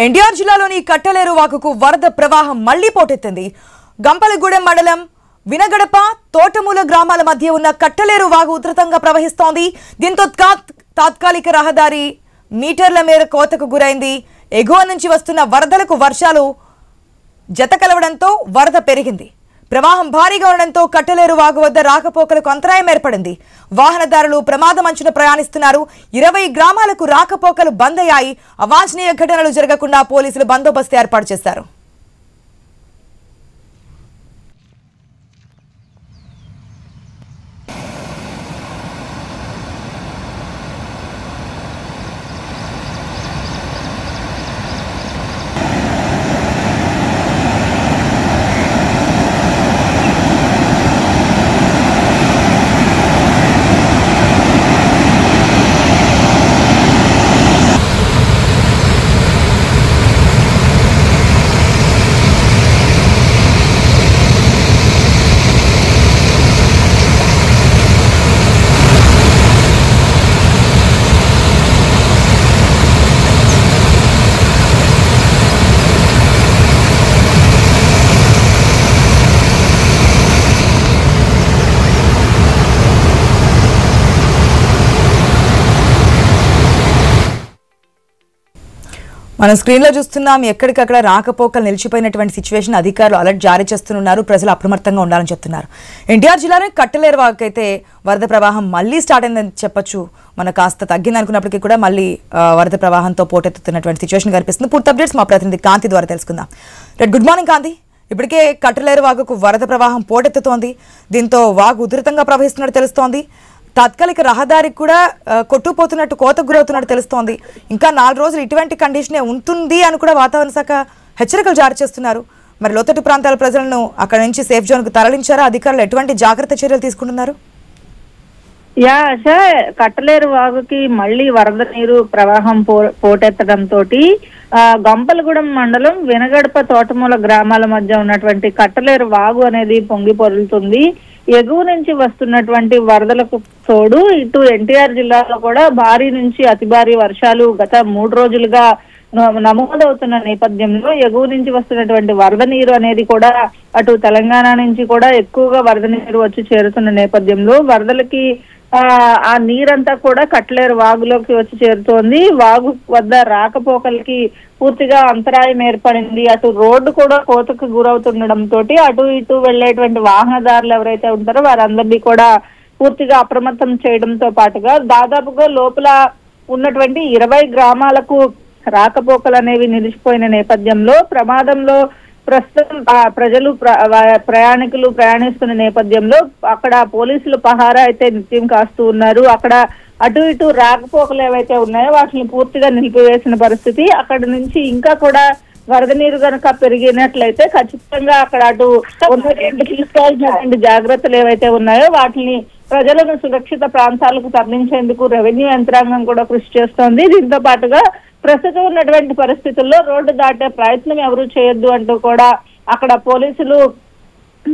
ఎన్టీఆర్ జిల్లాలోని కట్టలేరు వాగుకు వరద ప్రవాహం మళ్లీ పోటెత్తింది. గంపలగూడెం మండలం వినగడప తోటమూల గ్రామాల మధ్య ఉన్న కట్టలేరు వాగు ఉధృతంగా ప్రవహిస్తోంది. దీంతో తాత్కాలిక రహదారి మీటర్ల మేర కోతకు గురైంది. ఎగువ నుంచి వస్తున్న వరదలకు వర్షాలు జత కలవడంతో వరద పెరిగింది. ప్రవాహం భారీగా ఉండడంతో కట్టలేరు వాగు వద్ద రాకపోకలకు అంతరాయం ఏర్పడింది. వాహనదారులు ప్రమాదం అంచున ప్రయాణిస్తున్నారు. 20 గ్రామాలకు రాకపోకలు బంద్ అయ్యాయి. అవాంఛనీయ ఘటనలు జరగకుండా పోలీసులు బందోబస్తు ఏర్పాటు చేశారు. మనం స్క్రీన్ లో చూస్తున్నాం. ఎక్కడికక్కడ రాకపోకలు నిలిచిపోయినటువంటి సిచ్యువేషన్. అధికారులు అలర్ట్ జారీ చేస్తున్నారు. ప్రజలు అప్రమత్తంగా ఉండాలని చెప్తున్నారు. ఎన్టీఆర్ జిల్లాలో కట్టలేరు వాగుకైతే వరద ప్రవాహం మళ్లీ స్టార్ట్ అయిందని చెప్పొచ్చు. మనకు కాస్త తగ్గింది అనుకున్నప్పటికీ కూడా మళ్ళీ వరద ప్రవాహంతో పోటెత్తుతున్నటువంటి సిచ్యువేషన్ కనిపిస్తుంది. పూర్తి అప్డేట్స్ మా ప్రతినిధి కాంతి ద్వారా తెలుసుకుందాం. గుడ్ మార్నింగ్ కాంతి. ఇప్పటికే కట్టలేరు వాగుకు వరద ప్రవాహం పోటెత్తుతోంది. దీంతో వాగు ఉధృతంగా ప్రవహిస్తున్నట్టు తెలుస్తోంది. తాత్కాలిక రహదారికి కూడా కొట్టుకుపోతున్నట్టు కోతకు గురవుతున్నట్టు తెలుస్తోంది. ఇంకా 4 రోజులు ఇటువంటి కండిషనే ఉంటుంది అని కూడా వాతావరణ శాఖ హెచ్చరికలు జారీ చేస్తున్నారు. మరి లోతట్టు ప్రాంతాల ప్రజలను అక్కడ నుంచి సేఫ్ జోన్ కు తరలించారా? అధికారులు ఎటువంటి జాగ్రత్త చర్యలు తీసుకుంటున్నారు? కట్టలేరు వాగుకి మళ్లీ వరద నీరు ప్రవాహం పోటెత్తడంతో గంపలగూడెం మండలం వినగడప తోటమూల గ్రామాల మధ్య ఉన్నటువంటి కట్టలేరు వాగు అనేది పొంగి పొరులుతుంది. ఎగువ నుంచి వస్తున్నటువంటి వరదలకు తోడు ఇటు ఎన్టీఆర్ జిల్లాలో కూడా భారీ నుంచి అతి భారీ వర్షాలు గత 3 రోజులుగా నమోదవుతున్న నేపథ్యంలో ఎగువ నుంచి వస్తున్నటువంటి వరద నీరు అనేది కూడా అటు తెలంగాణ నుంచి కూడా ఎక్కువగా వరద నీరు వచ్చి చేరుతున్న నేపథ్యంలో వరదలకి ఆ నీరంతా కూడా కట్టలేరు వాగులోకి వచ్చి చేరుతోంది. వాగు వద్ద రాకపోకలకి పూర్తిగా అంతరాయం ఏర్పడింది. అటు రోడ్డు కూడా కోతకు గురవుతుండడంతో అటు ఇటు వెళ్లేటువంటి వాహనదారులు ఎవరైతే ఉంటారో వారందరినీ కూడా పూర్తిగా అప్రమత్తం చేయడంతో పాటుగా దాదాపుగా లోపల ఉన్నటువంటి 20 గ్రామాలకు రాకపోకలు అనేవి నిలిచిపోయిన నేపథ్యంలో ప్రమాదంలో ప్రస్తుతం ప్రజలు ప్రయాణికులు ప్రయాణిస్తున్న నేపథ్యంలో అక్కడ పోలీసులు పహారా అయితే నిత్యం కాస్తూ ఉన్నారు. అక్కడ అటు ఇటు రాకపోకలు ఏవైతే ఉన్నాయో వాటిని పూర్తిగా నిలిపివేసిన పరిస్థితి. అక్కడ నుంచి ఇంకా కూడా వరద నీరు కనుక పెరిగినట్లయితే ఖచ్చితంగా అక్కడ అటు తీసుకోవాల్సినటువంటి జాగ్రత్తలు ఏవైతే ఉన్నాయో వాటిని ప్రజలను సురక్షిత ప్రాంతాలకు తరలించేందుకు రెవెన్యూ యంత్రాంగం కూడా కృషి చేస్తోంది. దీంతో పాటుగా ప్రస్తుతం ఉన్నటువంటి పరిస్థితుల్లో రోడ్డు దాటే ప్రయత్నం ఎవరు చేయొద్దు అంటూ కూడా అక్కడ పోలీసులు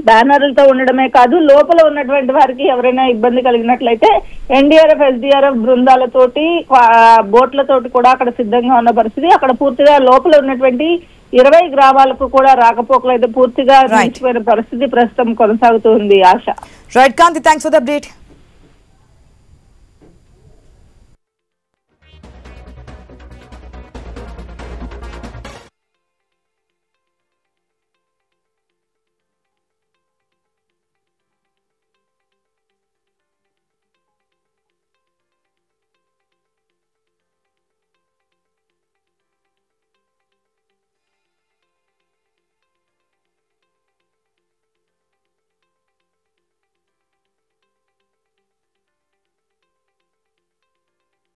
బ్యానర్లతో ఉండడమే కాదు లోపల ఉన్నటువంటి వారికి ఎవరైనా ఇబ్బంది కలిగినట్లయితే ఎన్డీఆర్ఎఫ్ ఎస్డీఆర్ఎఫ్ బృందాలతోటి బోట్లతోటి కూడా అక్కడ సిద్ధంగా ఉన్న పరిస్థితి. అక్కడ పూర్తిగా లోపల ఉన్నటువంటి 20 గ్రామాలకు కూడా రాకపోకలు అయితే పూర్తిగా నిలిచిపోయిన పరిస్థితి ప్రస్తుతం కొనసాగుతుంది. ఆశ. Right Kanthi, thanks for the update.